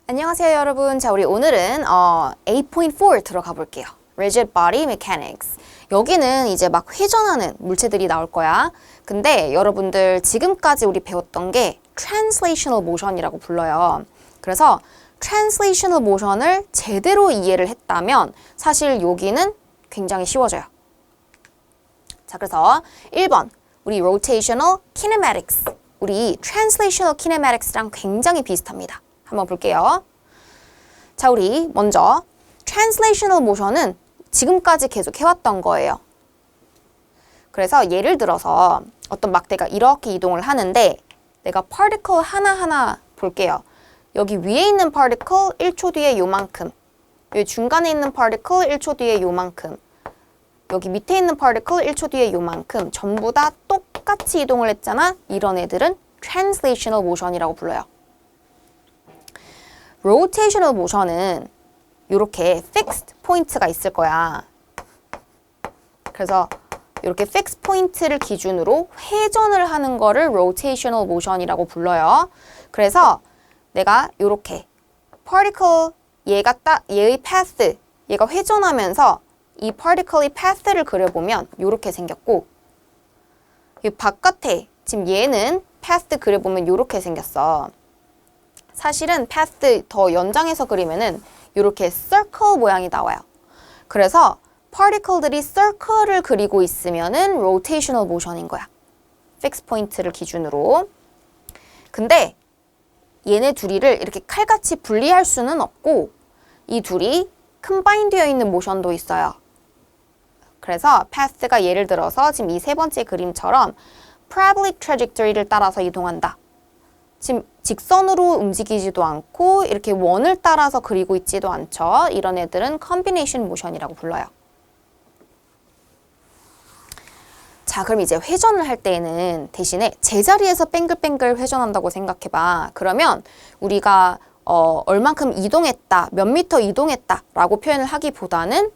안녕하세요, 여러분. 자, 우리 오늘은 8.4 들어가 볼게요. Rigid Body Mechanics. 여기는 이제 막 회전하는 물체들이 나올 거야. 근데 여러분들 지금까지 우리 배웠던 게 Translational Motion이라고 불러요. 그래서 Translational Motion을 제대로 이해를 했다면 사실 여기는 굉장히 쉬워져요. 자, 그래서 1번 우리 Rotational Kinematics. 우리 Translational Kinematics랑 굉장히 비슷합니다. 한번 볼게요. 자, 우리 먼저 Translational Motion은 지금까지 계속 해왔던 거예요. 그래서 예를 들어서 어떤 막대가 이렇게 이동을 하는데 내가 particle 하나하나 볼게요. 여기 위에 있는 particle 1초 뒤에 요만큼, 여기 중간에 있는 particle 1초 뒤에 요만큼, 여기 밑에 있는 particle 1초 뒤에 요만큼 전부 다 똑같이 이동을 했잖아. 이런 애들은 Translational Motion이라고 불러요. Rotational Motion은 이렇게 fixed 포인트가 있을 거야. 그래서 이렇게 fixed 포인트를 기준으로 회전을 하는 거를 Rotational Motion이라고 불러요. 그래서 내가 이렇게 particle 얘의 path, 얘가 회전하면서 이 particle의 path를 그려보면 이렇게 생겼고, 이 바깥에 지금 얘는 path 그려보면 이렇게 생겼어. 사실은 path 더 연장해서 그리면은 이렇게 circle 모양이 나와요. 그래서 particle들이 circle을 그리고 있으면은 rotational motion인 거야. fixed 포인트를 기준으로. 근데 얘네 둘이를 이렇게 칼같이 분리할 수는 없고 이 둘이 combine 되어 있는 모션도 있어요. 그래서 path가 예를 들어서 지금 이 세 번째 그림처럼 parabolic trajectory를 따라서 이동한다. 지금 직선으로 움직이지도 않고 이렇게 원을 따라서 그리고 있지도 않죠. 이런 애들은 combination motion이라고 불러요. 자, 그럼 이제 회전을 할 때에는 대신에 제자리에서 뱅글뱅글 회전한다고 생각해봐. 그러면 우리가 얼만큼 이동했다, 몇 미터 이동했다 라고 표현을 하기보다는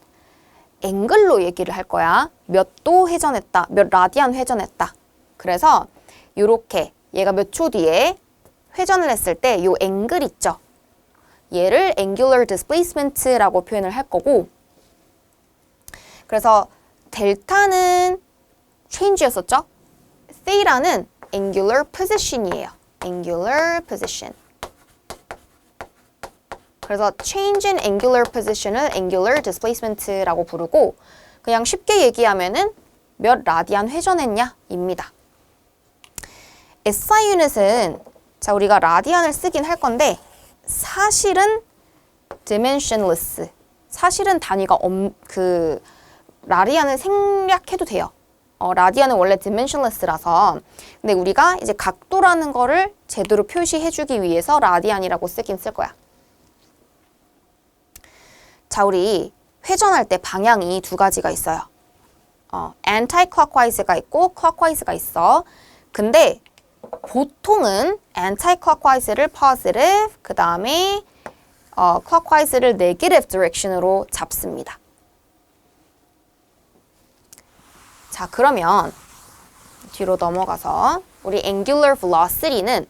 앵글로 얘기를 할 거야. 몇 도 회전했다, 몇 라디안 회전했다. 그래서 이렇게 얘가 몇 초 뒤에 회전을 했을 때 이 앵글 있죠. 얘를 angular displacement라고 표현을 할 거고, 그래서 델타는 change였었죠. theta는 angular position이에요. angular position. 그래서 change in angular position을 angular displacement라고 부르고, 그냥 쉽게 얘기하면은 몇 라디안 회전했냐 입니다. SI 유닛은 자, 우리가 라디안을 쓰긴 할 건데 사실은 dimensionless. 사실은 단위가 라디안을 생략해도 돼요. 라디안은 원래 dimensionless라서. 근데 우리가 이제 각도라는 거를 제대로 표시해주기 위해서 라디안이라고 쓰긴 쓸 거야. 자, 우리 회전할 때 방향이 두 가지가 있어요. anti-clockwise가 있고 clockwise가 있어. 근데 보통은 anti-clockwise를 positive, 그 다음에 clockwise를 negative direction으로 잡습니다. 자, 그러면 뒤로 넘어가서 우리 angular velocity는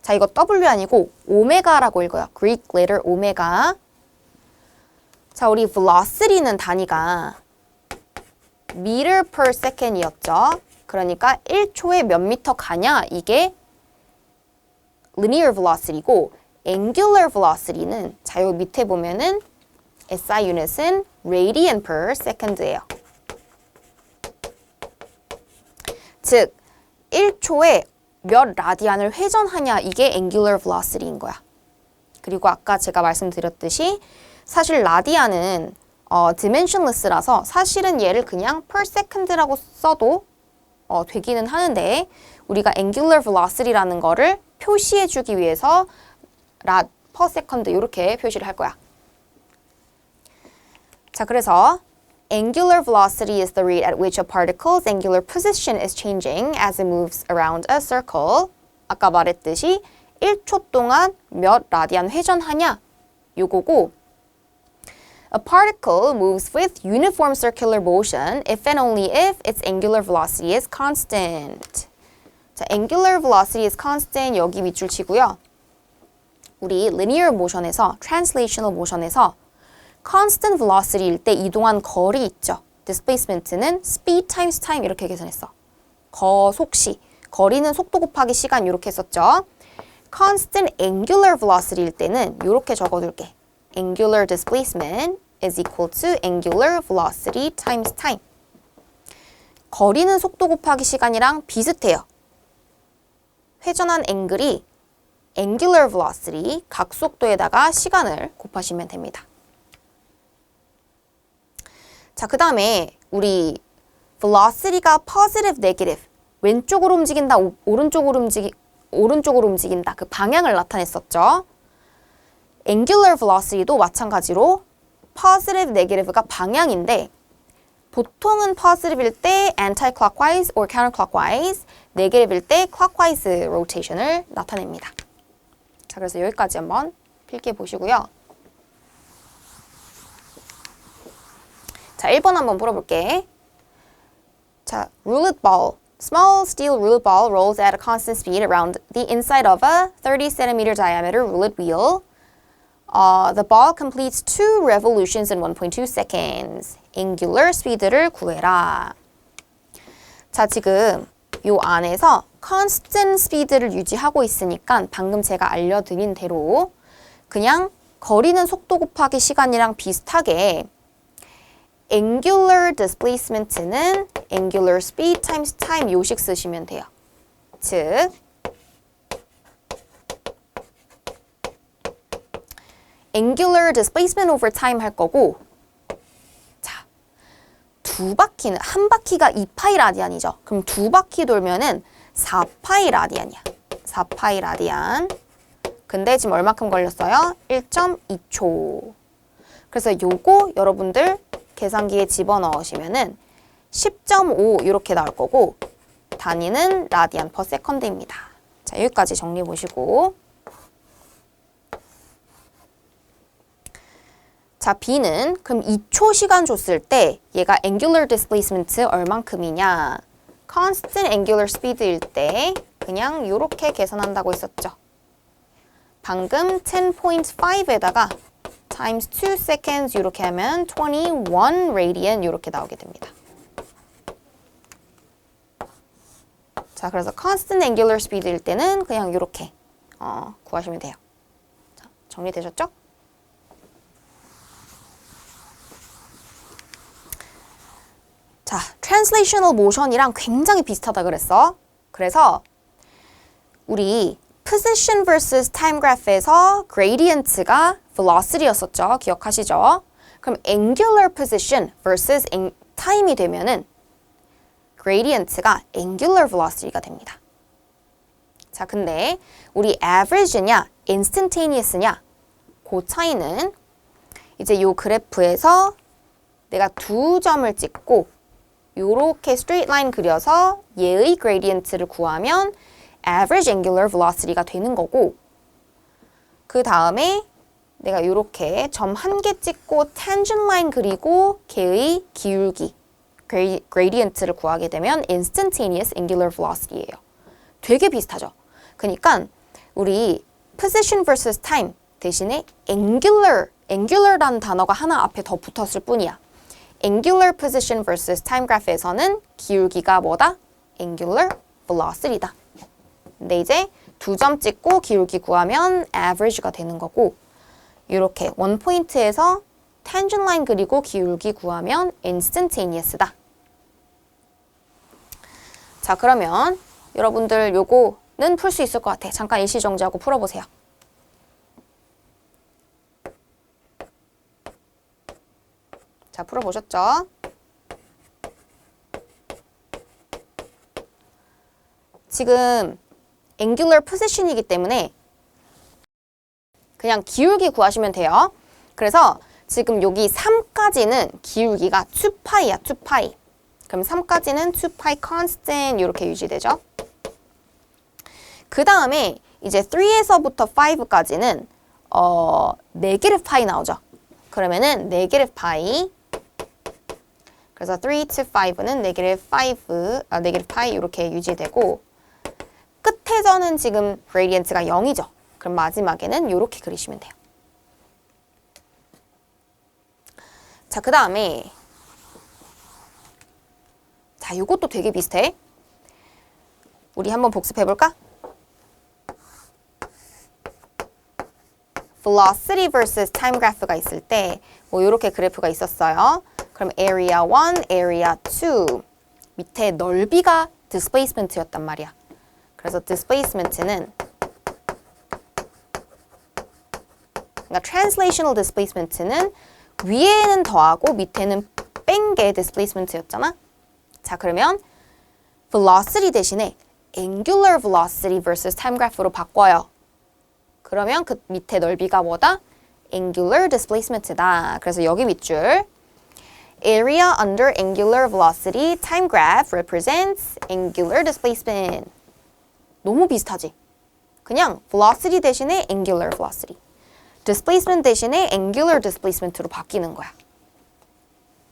자, 이거 W 아니고 오메가라고 읽어요. Greek letter 오메가. 자, 우리 velocity는 단위가 meter per second이었죠. 그러니까 1초에 몇 미터 가냐 이게 linear velocity고, angular velocity는 자, 여기 밑에 보면은 SI 유닛은 radian per second예요. 즉 1초에 몇 라디안을 회전하냐 이게 angular velocity인 거야. 그리고 아까 제가 말씀드렸듯이 사실 라디안은 dimensionless라서 사실은 얘를 그냥 per second라고 써도 되기는 하는데 우리가 angular velocity라는 거를 표시해주기 위해서 per second 이렇게 표시를 할 거야. 자, 그래서 angular velocity is the rate at which a particle's angular position is changing as it moves around a circle. 아까 말했듯이 1초 동안 몇 라디안 회전하냐 요거고, a particle moves with uniform circular motion if and only if its angular velocity is constant. 자, angular velocity is constant 여기 밑줄 치고요. 우리 linear motion에서 translational motion에서 constant velocity일 때 이동한 거리 있죠. displacement는 speed times time 이렇게 계산했어. 거속시, 거리는 속도 곱하기 시간 이렇게 했었죠. constant angular velocity일 때는 이렇게 적어둘게. angular displacement is equal to angular velocity times time. 거리는 속도 곱하기 시간이랑 비슷해요. 회전한 앵글이 angular velocity, 각속도에다가 시간을 곱하시면 됩니다. 자, 그 다음에 우리 velocity가 positive, negative, 왼쪽으로 움직인다, 오른쪽으로 움직인다, 그 방향을 나타냈었죠. angular velocity도 마찬가지로 positive, negative가 방향인데 보통은 positive일 때 anti-clockwise or counterclockwise, negative일 때 clockwise rotation을 나타냅니다. 자, 그래서 여기까지 한번 필기해 보시고요. 자, 1번 한번 풀어볼게. 자, roulette ball. Small steel roulette ball rolls at a constant speed around the inside of a 30cm diameter roulette wheel. The ball completes 2 revolutions in 1.2 seconds. angular speed를 구해라. 자, 지금 요 안에서 constant speed를 유지하고 있으니까 방금 제가 알려드린 대로 그냥 거리는 속도 곱하기 시간이랑 비슷하게 angular displacement는 angular speed times time 요식 쓰시면 돼요. 즉 angular displacement over time 할 거고, 자, 두 바퀴는, 한 바퀴가 2파이 라디안이죠. 그럼 두 바퀴 돌면은 4파이 라디안이야. 4파이 라디안. 근데 지금 얼마큼 걸렸어요? 1.2초. 그래서 요거 여러분들 계산기에 집어넣으시면은 10.5 이렇게 나올 거고, 단위는 라디안 퍼 세컨드입니다. 자, 여기까지 정리해 보시고. 자, B는 그럼 2초 시간 줬을 때 얘가 angular displacement 얼만큼이냐? constant angular speed일 때 그냥 이렇게 계산한다고 했었죠. 방금 10.5에다가 times 2 seconds 이렇게 하면 21 radian 이렇게 나오게 됩니다. 자, 그래서 constant angular speed일 때는 그냥 이렇게 구하시면 돼요. 자, 정리되셨죠? 자, translational motion이랑 굉장히 비슷하다 그랬어. 그래서 우리 position versus time graph에서 gradient가 velocity였었죠. 기억하시죠? 그럼 angular position versus time이 되면은 gradient가 angular velocity가 됩니다. 자, 근데 우리 average냐 instantaneous냐 그 차이는 이제 요 그래프에서 내가 두 점을 찍고 요렇게 straight line 그려서 얘의 gradient를 구하면 average angular velocity가 되는 거고, 그 다음에 내가 요렇게 점 한 개 찍고 tangent line 그리고 걔의 기울기 gradient를 구하게 되면 instantaneous angular velocity예요. 되게 비슷하죠? 그러니까 우리 position versus time 대신에 angular라는 단어가 하나 앞에 더 붙었을 뿐이야. angular position versus time graph에서는 기울기가 뭐다? angular velocity다. 근데 이제 두 점 찍고 기울기 구하면 average가 되는 거고, 이렇게 원 포인트에서 tangent line 그리고 기울기 구하면 instantaneous다. 자, 그러면 여러분들 요거는 풀 수 있을 것 같아. 잠깐 일시정지하고 풀어보세요. 자, 풀어보셨죠? 지금 angular position이기 때문에 그냥 기울기 구하시면 돼요. 그래서 지금 여기 3까지는 기울기가 2파이야, 2파이. 그럼 3까지는 2파이 constant 이렇게 유지되죠. 그 다음에 이제 3에서부터 5까지는 네게티브 파이 나오죠. 그러면은 네게티브 파이. 그래서 3 to 5는 네게티브 파이 이렇게 유지되고, 끝에서는 지금 gradient가 0이죠. 그럼 마지막에는 이렇게 그리시면 돼요. 자, 그 다음에 자, 이것도 되게 비슷해. 우리 한번 복습해볼까? velocity versus time graph가 있을 때 뭐 이렇게 그래프가 있었어요. 그럼 area 1, area 2 밑에 넓이가 displacement였단 말이야. 그래서 displacement는 그러니까 translational displacement는 위에는 더하고 밑에는 뺀 게 displacement였잖아. 자, 그러면 velocity 대신에 angular velocity versus time graph로 바꿔요. 그러면 그 밑에 넓이가 뭐다? angular displacement다. 그래서 여기 밑줄 area under angular velocity time graph represents angular displacement. 너무 비슷하지? 그냥 velocity 대신에 angular velocity, displacement 대신에 angular displacement로 바뀌는 거야.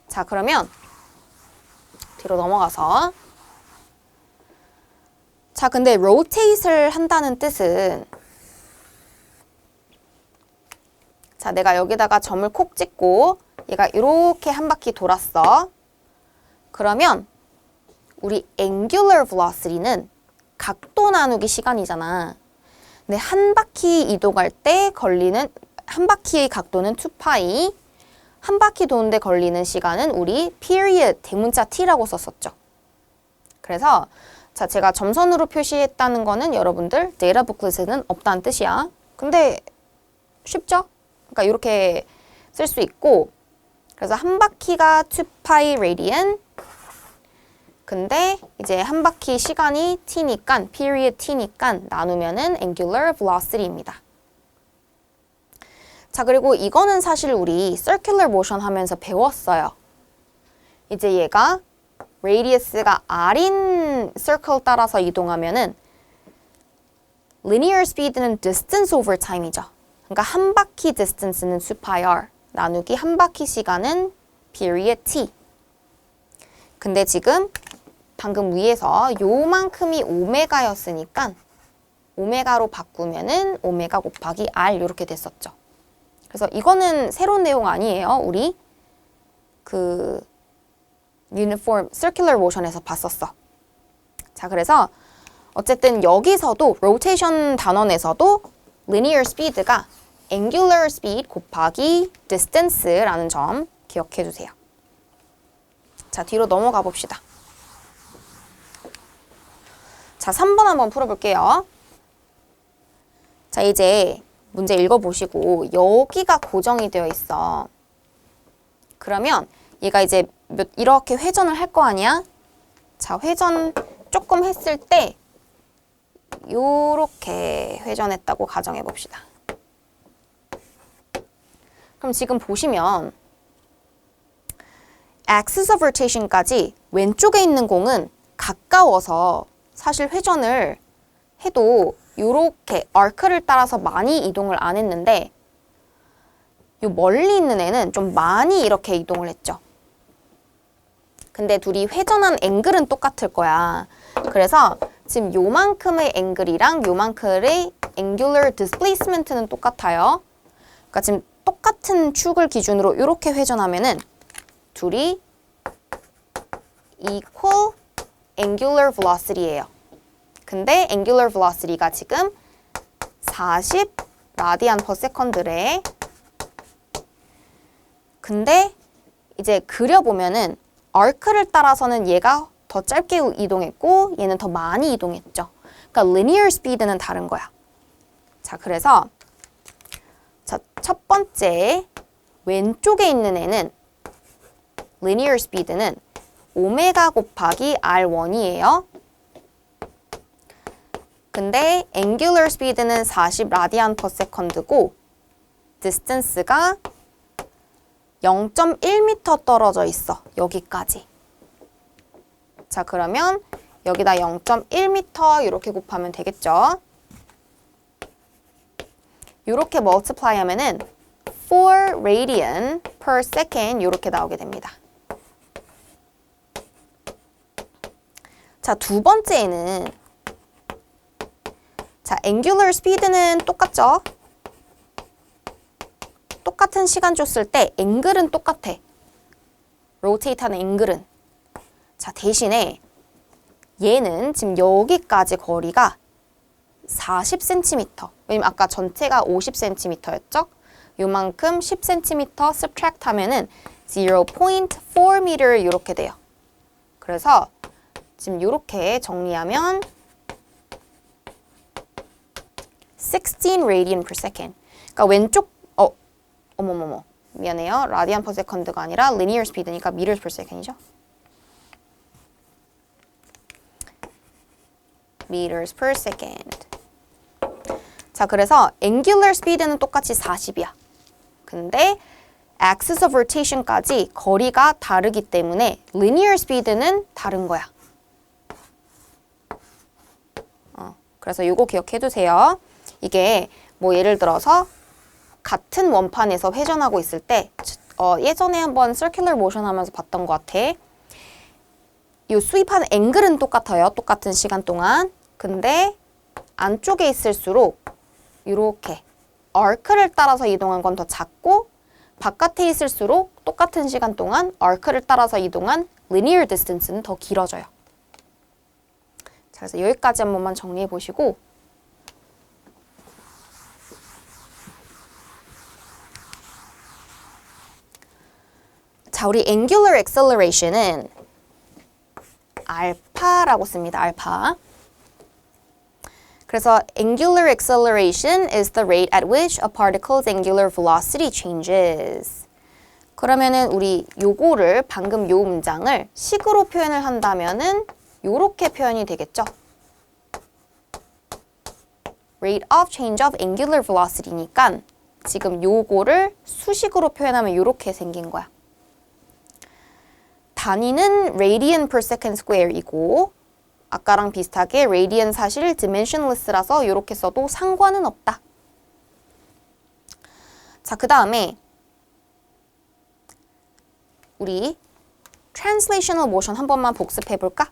자, 그러면 뒤로 넘어가서 자, 근데 rotate을 한다는 뜻은 자, 내가 여기다가 점을 콕 찍고 얘가 이렇게 한 바퀴 돌았어. 그러면 우리 angular velocity는 각도 나누기 시간이잖아. 근데 한 바퀴 이동할 때 걸리는 한 바퀴의 각도는 2파이, 한 바퀴 도는데 걸리는 시간은 우리 period 대문자 t라고 썼었죠. 그래서 자, 제가 점선으로 표시했다는 거는 여러분들 데이터 북let에는 없다는 뜻이야. 근데 쉽죠? 그러니까 이렇게 쓸 수 있고, 그래서 한 바퀴가 2파이 radian, 근데 이제 한 바퀴 시간이 t니까, period t니까 나누면은 angular velocity입니다. 자, 그리고 이거는 사실 우리 circular motion 하면서 배웠어요. 이제 얘가 radius가 r인 circle 따라서 이동하면은 linear speed는 distance over time이죠. 그러니까 한 바퀴 distance는 2파이 r 나누기 한 바퀴 시간은 period t. 근데 지금 방금 위에서 요만큼이 오메가였으니까 오메가로 바꾸면은 오메가 곱하기 r 이렇게 됐었죠. 그래서 이거는 새로운 내용 아니에요. 우리 그 uniform circular motion에서 봤었어. 자, 그래서 어쨌든 여기서도 rotation 단원에서도 linear speed가 angular speed 곱하기 distance라는 점 기억해 주세요. 자, 뒤로 넘어가 봅시다. 자, 3번 한번 풀어볼게요. 자, 이제 문제 읽어보시고 여기가 고정이 되어 있어. 그러면 얘가 이제 이렇게 회전을 할 거 아니야? 자, 회전 조금 했을 때 요렇게 회전했다고 가정해 봅시다. 그럼 지금 보시면 axis of rotation까지 왼쪽에 있는 공은 가까워서 사실 회전을 해도 요렇게 arc를 따라서 많이 이동을 안 했는데 요 멀리 있는 애는 좀 많이 이렇게 이동을 했죠. 근데 둘이 회전한 앵글은 똑같을 거야. 그래서 지금 요만큼의 앵글이랑 요만큼의 angular displacement는 똑같아요. 그러니까 지금 똑같은 축을 기준으로 이렇게 회전하면은 둘이 equal angular velocity예요. 근데 angular velocity가 지금 40 라디안 퍼 세컨드래. 근데 이제 그려보면은 arc를 따라서는 얘가 더 짧게 이동했고 얘는 더 많이 이동했죠. 그러니까 linear speed는 다른 거야. 자, 그래서 자, 첫 번째 왼쪽에 있는 애는 linear speed는 오메가 곱하기 R1이에요. 근데 angular speed는 40 라디안 퍼 세컨드고 distance가 0.1m 떨어져 있어. 여기까지. 자, 그러면 여기다 0.1m 이렇게 곱하면 되겠죠. 이렇게 multiply 하면은 4 radian per second 이렇게 나오게 됩니다. 자, 두 번째는 자, angular speed는 똑같죠? 똑같은 시간 줬을 때 앵글은 똑같아. rotate 하는 앵글은. 자, 대신에 얘는 지금 여기까지 거리가 40cm. 왜냐면 아까 전체가 50cm였죠? 요만큼 10cm subtract 하면은 0.4m 이렇게 돼요. 그래서 지금 이렇게 정리하면 16 radian per second. 그러니까 왼쪽 어머머머 미안해요. radian per second가 아니라 linear speed니까 meters per second이죠. meters per second. 자, 그래서 angular speed는 똑같이 40이야. 근데 axis of rotation까지 거리가 다르기 때문에 linear speed는 다른 거야. 그래서 이거 기억해 두세요. 이게 뭐 예를 들어서 같은 원판에서 회전하고 있을 때 예전에 한번 circular motion 하면서 봤던 것 같아. 이 수입하는 앵글은 똑같아요. 똑같은 시간 동안. 근데 안쪽에 있을수록 이렇게 arc를 따라서 이동한 건 더 작고 바깥에 있을수록 똑같은 시간 동안 arc를 따라서 이동한 linear distance는 더 길어져요. 자, 그래서 여기까지 한 번만 정리해 보시고 자, 우리 angular acceleration은 알파라고 씁니다. 알파. 그래서 angular acceleration is the rate at which a particle's angular velocity changes. 그러면은 우리 요거를 방금 요 문장을 식으로 표현을 한다면은 요렇게 표현이 되겠죠. rate of change of angular velocity니까 지금 요거를 수식으로 표현하면 요렇게 생긴 거야. 단위는 radian per second square이고 아까랑 비슷하게 radian 사실 dimensionless라서 이렇게 써도 상관은 없다. 자, 그 다음에 우리 translational motion 한 번만 복습해 볼까?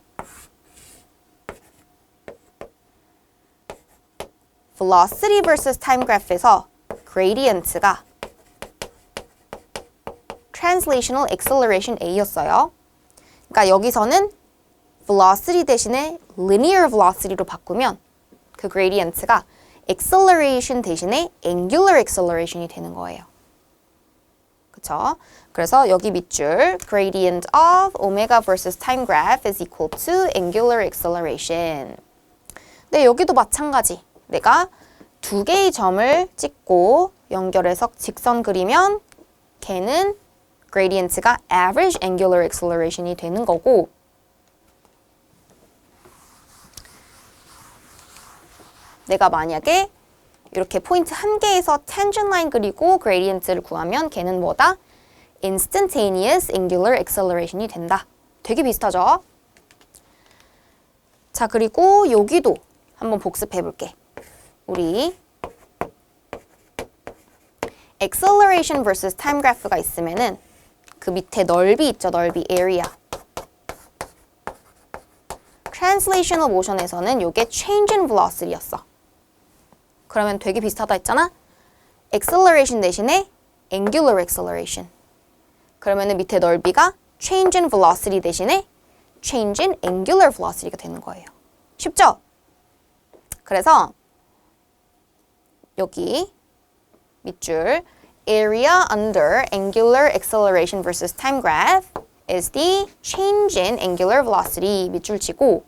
velocity versus time graph에서 gradient가 translational acceleration A였어요. 그러니까 여기서는 velocity 대신에 linear velocity로 바꾸면 그 gradient가 acceleration 대신에 angular acceleration이 되는 거예요. 그쵸? 그래서 여기 밑줄 gradient of omega versus time graph is equal to angular acceleration. 근데 여기도 마찬가지. 내가 두 개의 점을 찍고 연결해서 직선 그리면 걔는 gradient가 average angular acceleration이 되는 거고 내가 만약에 이렇게 포인트 한 개에서 tangent line 그리고 gradient를 구하면 걔는 뭐다? instantaneous angular acceleration이 된다. 되게 비슷하죠? 자, 그리고 여기도 한번 복습해 볼게. 우리 acceleration versus time graph가 있으면은 그 밑에 넓이 있죠, 넓이, area. translational motion에서는 이게 change in velocity였어. 그러면 되게 비슷하다 했잖아? acceleration 대신에 angular acceleration. 그러면은 밑에 넓이가 change in velocity 대신에 change in angular velocity가 되는 거예요. 쉽죠? 그래서 여기 밑줄 area under angular acceleration versus time graph is the change in angular velocity 밑줄 치고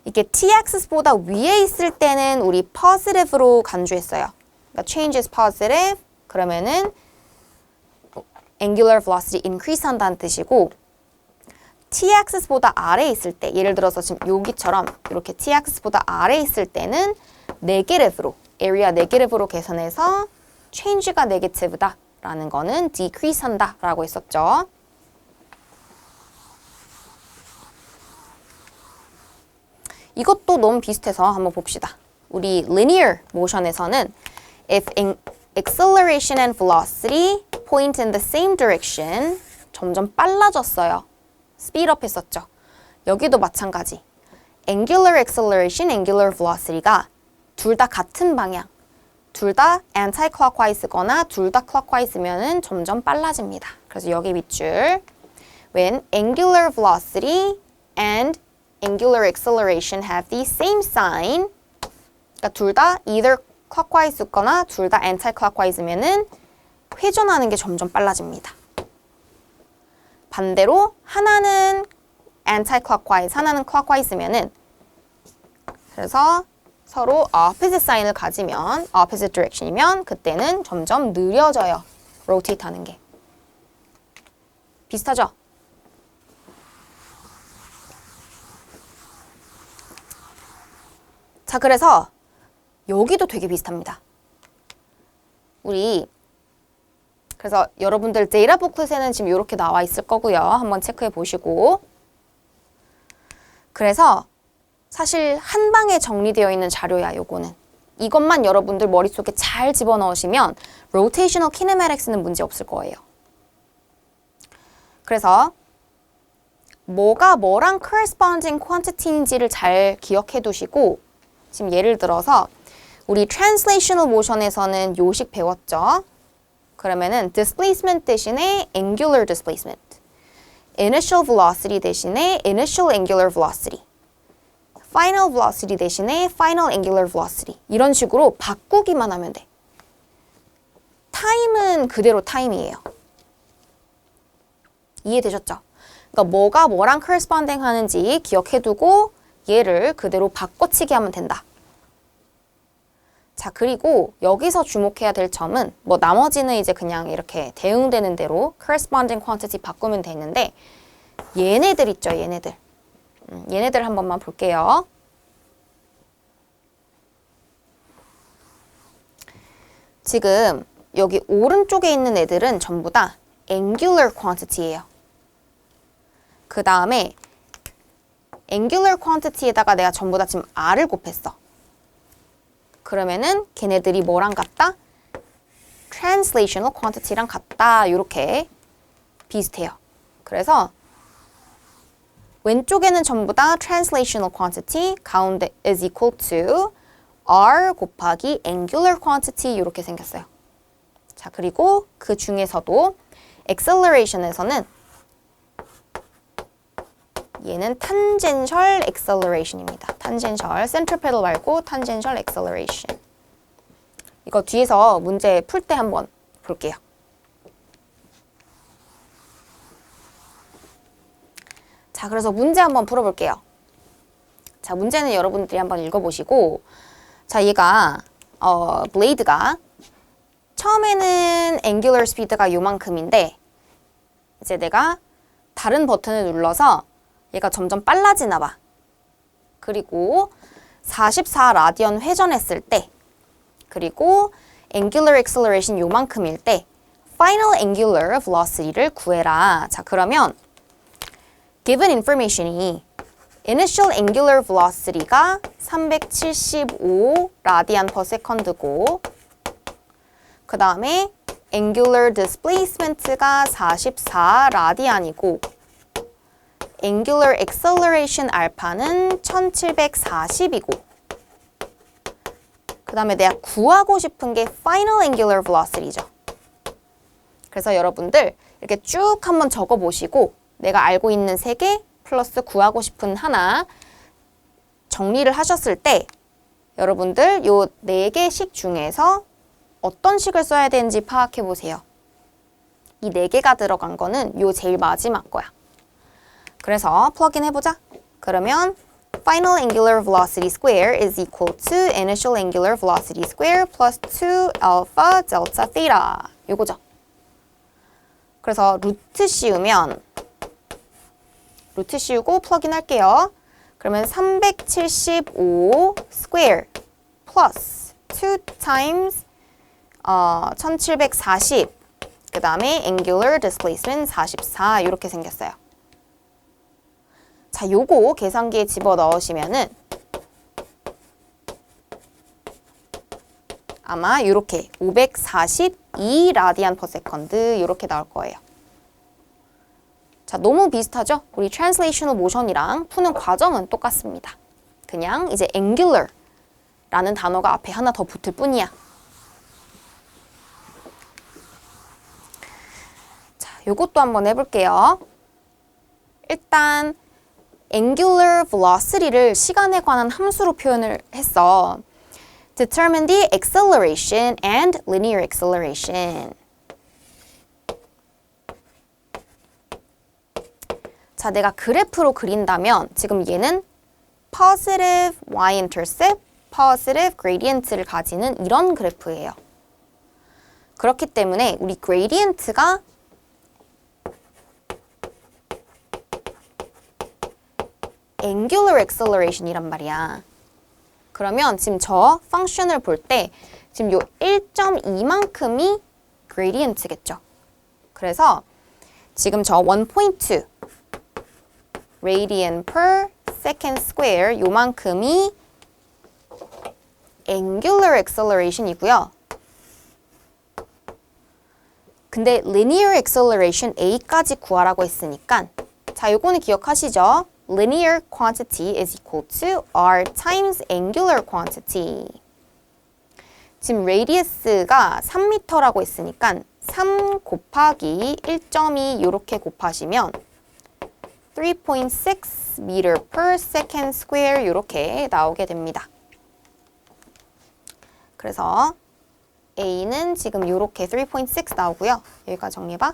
이게 t-axis보다 위에 있을 때는 우리 positive로 간주했어요. 그러니까 change is positive 그러면은 angular velocity increase 한다는 뜻이고 t-axis보다 아래에 있을 때 예를 들어서 지금 여기처럼 이렇게 t-axis보다 아래에 있을 때는 negative로 area negative로 계산해서 change가 negative다 라는 거는 decrease 한다 라고 했었죠. 이것도 너무 비슷해서 한번 봅시다. 우리 linear motion에서는 if acceleration and velocity point in the same direction 점점 빨라졌어요. speed up 했었죠. 여기도 마찬가지. angular acceleration, angular velocity가 둘 다 같은 방향, 둘 다 anti-clockwise,거나 둘 다 clockwise,면은 점점 빨라집니다. 그래서 여기 밑줄 when angular velocity and angular acceleration have the same sign, 그러니까 둘 다 either clockwise,거나 둘 다 anti-clockwise,면은 회전하는 게 점점 빨라집니다. 반대로 하나는 anti-clockwise, 하나는 clockwise,면은 그래서 서로 opposite sign을 가지면 opposite direction이면 그때는 점점 느려져요. rotate 하는 게. 비슷하죠? 자, 그래서 여기도 되게 비슷합니다. 그래서 여러분들 데이터 북let에는 지금 이렇게 나와 있을 거고요. 한번 체크해 보시고. 그래서 사실 한 방에 정리되어 있는 자료야, 요거는. 이것만 여러분들 머릿속에 잘 집어넣으시면 rotational kinematics는 문제 없을 거예요. 그래서 뭐가 뭐랑 corresponding quantity인지를 잘 기억해 두시고, 지금 예를 들어서 우리 translational motion에서는 요식 배웠죠? 그러면은 displacement 대신에 angular displacement, initial velocity 대신에 initial angular velocity, final velocity 대신에 final angular velocity, 이런 식으로 바꾸기만 하면 돼. 타임은 그대로 타임이에요. 이해되셨죠? 그러니까 뭐가 뭐랑 corresponding 하는지 기억해두고 얘를 그대로 바꿔치기 하면 된다. 자, 그리고 여기서 주목해야 될 점은 뭐 나머지는 이제 그냥 이렇게 대응되는 대로 corresponding quantity 바꾸면 되는데 얘네들 있죠, 얘네들. 얘네들 한 번만 볼게요. 지금 여기 오른쪽에 있는 애들은 전부 다 angular quantity예요. 그 다음에 angular quantity에다가 내가 전부 다 지금 r을 곱했어. 그러면은 걔네들이 뭐랑 같다? translational quantity랑 같다. 이렇게 비슷해요. 그래서 왼쪽에는 전부 다 translational quantity, 가운데 is equal to r 곱하기 angular quantity 이렇게 생겼어요. 자, 그리고 그 중에서도 acceleration에서는 얘는 tangential acceleration입니다. tangential, centripetal 말고 tangential acceleration. 이거 뒤에서 문제 풀 때 한번 볼게요. 자, 그래서 문제 한번 풀어볼게요. 자, 문제는 여러분들이 한번 읽어보시고, 자, 얘가 블레이드가 처음에는 angular speed가 요만큼인데 이제 내가 다른 버튼을 눌러서 얘가 점점 빨라지나 봐. 그리고 44라디언 회전했을 때, 그리고 angular acceleration 요만큼일 때 final angular velocity를 구해라. 자, 그러면 given information이 initial angular velocity가 375 라디안 per second고, 그 다음에 angular displacement가 44 라디안이고, angular acceleration 알파는 1740이고, 그 다음에 내가 구하고 싶은 게 final angular velocity죠. 그래서 여러분들 이렇게 쭉 한번 적어보시고 내가 알고 있는 3개 플러스 구하고 싶은 하나 정리를 하셨을 때 여러분들 요 4개식 중에서 어떤 식을 써야 되는지 파악해 보세요. 이 4개가 들어간 거는 요 제일 마지막 거야. 그래서 플러그인 해보자. 그러면 final angular velocity square is equal to initial angular velocity square plus 2 alpha delta theta. 요거죠. 그래서 루트 씌우고 플러그인 할게요. 그러면 375 square plus 2 times 1740, 그 다음에 angular displacement 44 이렇게 생겼어요. 자, 요거 계산기에 집어넣으시면은 아마 이렇게 542 라디안 퍼 세컨드 이렇게 나올 거예요. 자, 너무 비슷하죠? 우리 translational motion이랑 푸는 과정은 똑같습니다. 그냥 이제 angular 라는 단어가 앞에 하나 더 붙을 뿐이야. 자, 요것도 한번 해볼게요. 일단 angular velocity를 시간에 관한 함수로 표현을 했어. Determine the acceleration and linear acceleration. 자, 내가 그래프로 그린다면 지금 얘는 positive y-intercept, positive gradient를 가지는 이런 그래프예요. 그렇기 때문에 우리 gradient가 angular acceleration이란 말이야. 그러면 지금 저 펑션을 볼 때 지금 요 1.2만큼이 gradient겠죠. 그래서 지금 저 1.2 radian per second square 요만큼이 angular acceleration이고요. 근데 linear acceleration a까지 구하라고 했으니까 자, 요거는 기억하시죠? Linear quantity is equal to r times angular quantity. 지금 radius가 3m라고 했으니까 3 곱하기 1.2 이렇게 곱하시면 3.6 meter per second square 이렇게 나오게 됩니다. 그래서 A는 지금 이렇게 3.6 나오고요. 여기까지 정리해봐.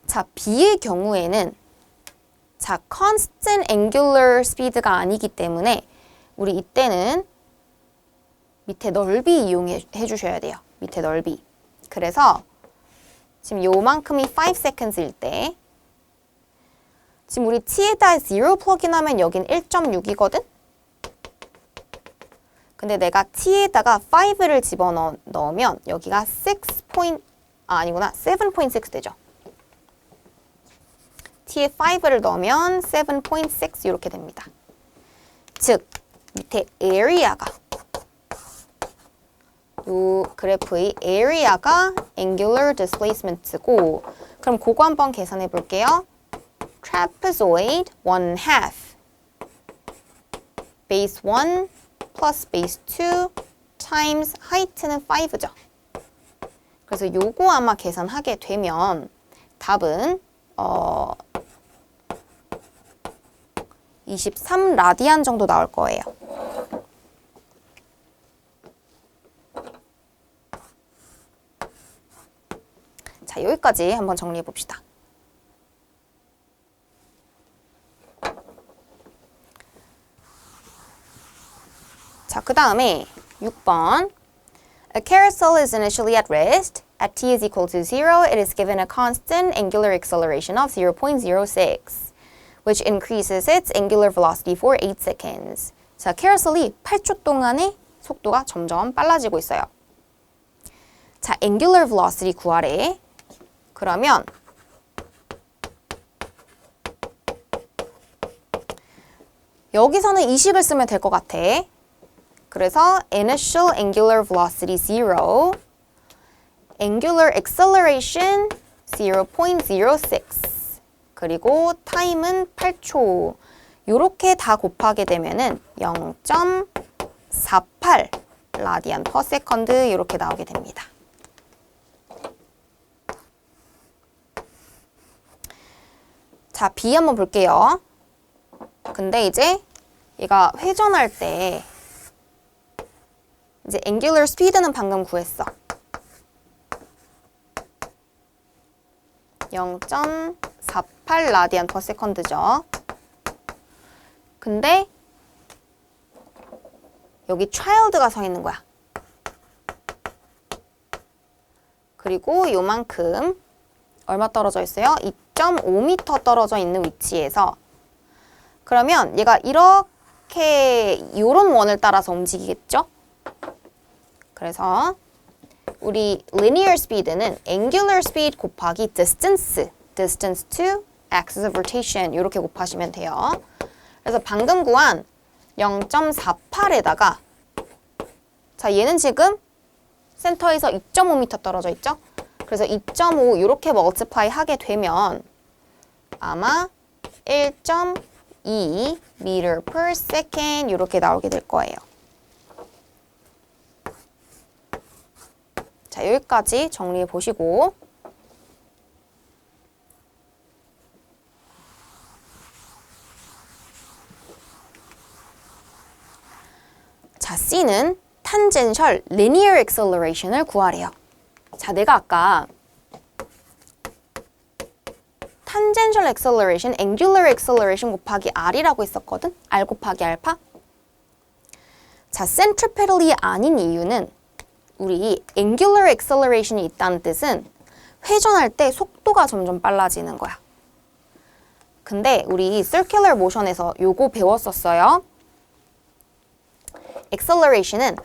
자, B의 경우에는 자, constant angular speed가 아니기 때문에 우리 이때는 밑에 넓이 이용해 주셔야 돼요. 밑에 넓이. 그래서 지금 요만큼이 5 seconds일 때 지금 우리 t에다 0 플러그인하면 여긴 1.6이거든? 근데 내가 t에다가 5를 집어넣으면 여기가 7.6 되죠. t에 5를 넣으면 7.6 이렇게 됩니다. 즉 밑에 area가 요 그래프의 area가 angular displacement고 그럼 그거 한번 계산해 볼게요. trapezoid 1/2 base 1 plus base 2 times height는 5죠. 그래서 요거 아마 계산하게 되면 답은 23 라디안 정도 나올 거예요. 자, 여기까지 한번 정리해 봅시다. 자, 그 다음에 6번. A carousel is initially at rest. At t is equal to 0, it is given a constant angular acceleration of 0.06, which increases its angular velocity for 8 seconds. 자, 캐러셀이 8초 동안의 속도가 점점 빨라지고 있어요. 자, angular velocity 구하래. 그러면 여기서는 20을 쓰면 될 것 같아. 그래서 initial angular velocity 0, angular acceleration 0.06, 그리고 time은 8초. 요렇게 다 곱하게 되면은 0.48 라디안 퍼 세컨드 이렇게 나오게 됩니다. 자, B 한번 볼게요. 근데 이제 얘가 회전할 때 이제 angular speed는 방금 구했어. 0.48 라디안 퍼 세컨드죠. 근데 여기 child가 서 있는 거야. 그리고 요만큼 얼마 떨어져 있어요? 2.5m 떨어져 있는 위치에서 그러면 얘가 이렇게 요런 원을 따라서 움직이겠죠? 그래서 우리 linear speed는 angular speed 곱하기 distance to axis of rotation 이렇게 곱하시면 돼요. 그래서 방금 구한 0.48에다가 자, 얘는 지금 센터에서 2.5m 떨어져 있죠? 그래서 2.5 이렇게 멀티플라이 하게 되면 아마 1.5 2 meter per second 이렇게 나오게 될 거예요. 자, 여기까지 정리해 보시고 자, C는 tangential linear acceleration을 구하래요. 자, 내가 아까 tangential acceleration, angular acceleration 곱하기 r이라고 했었거든? r 곱하기 알파? 자, centripetal이 아닌 이유는 우리 angular acceleration이 있다는 뜻은 회전할 때 속도가 점점 빨라지는 거야. 근데 우리 circular motion에서 요거 배웠었어요. acceleration은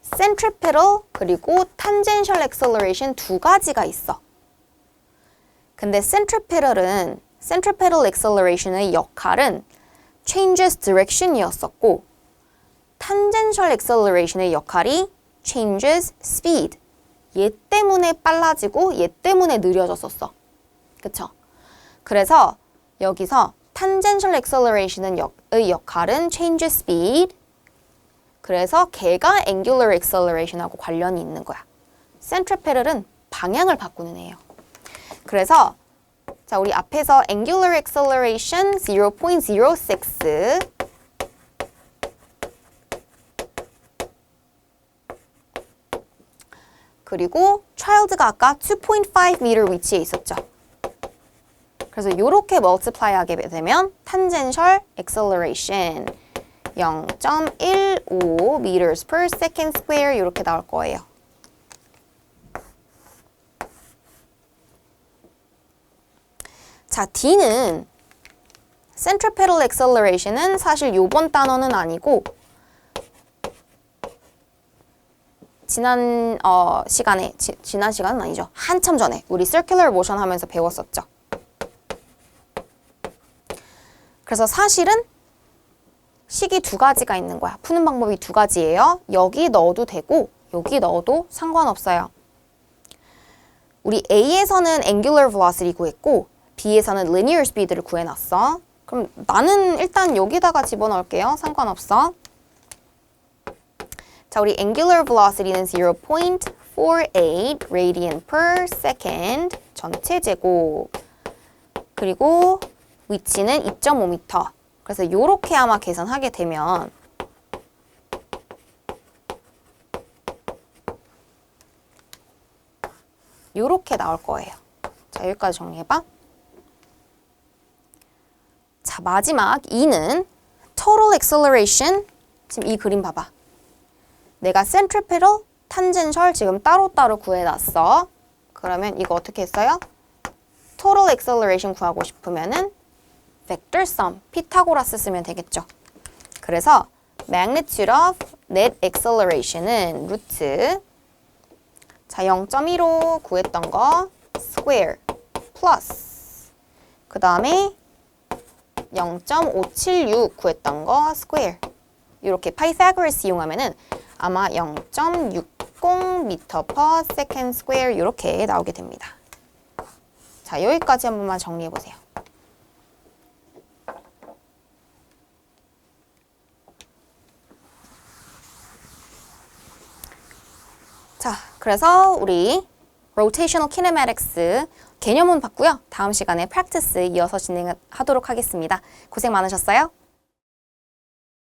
centripetal 그리고 tangential acceleration 두 가지가 있어. 근데 centripetal acceleration의 역할은 changes direction이었었고 tangential acceleration의 역할이 changes speed. 얘 때문에 빨라지고 얘 때문에 느려졌었어. 그쵸? 그래서 여기서 tangential acceleration의 역할은 changes speed. 그래서 걔가 angular acceleration하고 관련이 있는 거야. centripetal은 방향을 바꾸는 애예요. 그래서 자, 우리 앞에서 angular acceleration 0.06 그리고 child가 아까 2.5m 위치에 있었죠. 그래서 이렇게 multiply 하게 되면 tangential acceleration 0.15 meters per second square 이렇게 나올 거예요. 자, D는 centripetal acceleration은 사실 요번 단어는 아니고 지난 시간은 아니죠. 한참 전에 우리 circular motion 하면서 배웠었죠. 그래서 사실은 식이 두 가지가 있는 거야. 푸는 방법이 두 가지예요. 여기 넣어도 되고 여기 넣어도 상관없어요. 우리 A에서는 angular velocity 구했고 B에서는 linear speed를 구해놨어. 그럼 나는 일단 여기다가 집어넣을게요. 상관없어. 자, 우리 angular velocity는 0.48 radian per second 전체 제곱. 그리고 위치는 2.5m. 그래서 이렇게 아마 계산하게 되면 이렇게 나올 거예요. 자, 여기까지 정리해봐. 자, 마지막 2는 total acceleration. 지금 이 그림 봐봐. 내가 centripetal, tangential 지금 따로따로 구해놨어. 그러면 이거 어떻게 했어요? total acceleration 구하고 싶으면은 vector sum, 피타고라스 쓰면 되겠죠. 그래서 magnitude of net acceleration은 루트 자 0.15 구했던 거 square plus 그 다음에 0.576 구했던 거 square 이렇게 파이타고라스 이용하면은 아마 0.60 m per second square 이렇게 나오게 됩니다. 자, 여기까지 한 번만 정리해 보세요. 자, 그래서 우리 rotational kinematics 개념은 봤고요. 다음 시간에 practice 이어서 진행하도록 하겠습니다. 고생 많으셨어요.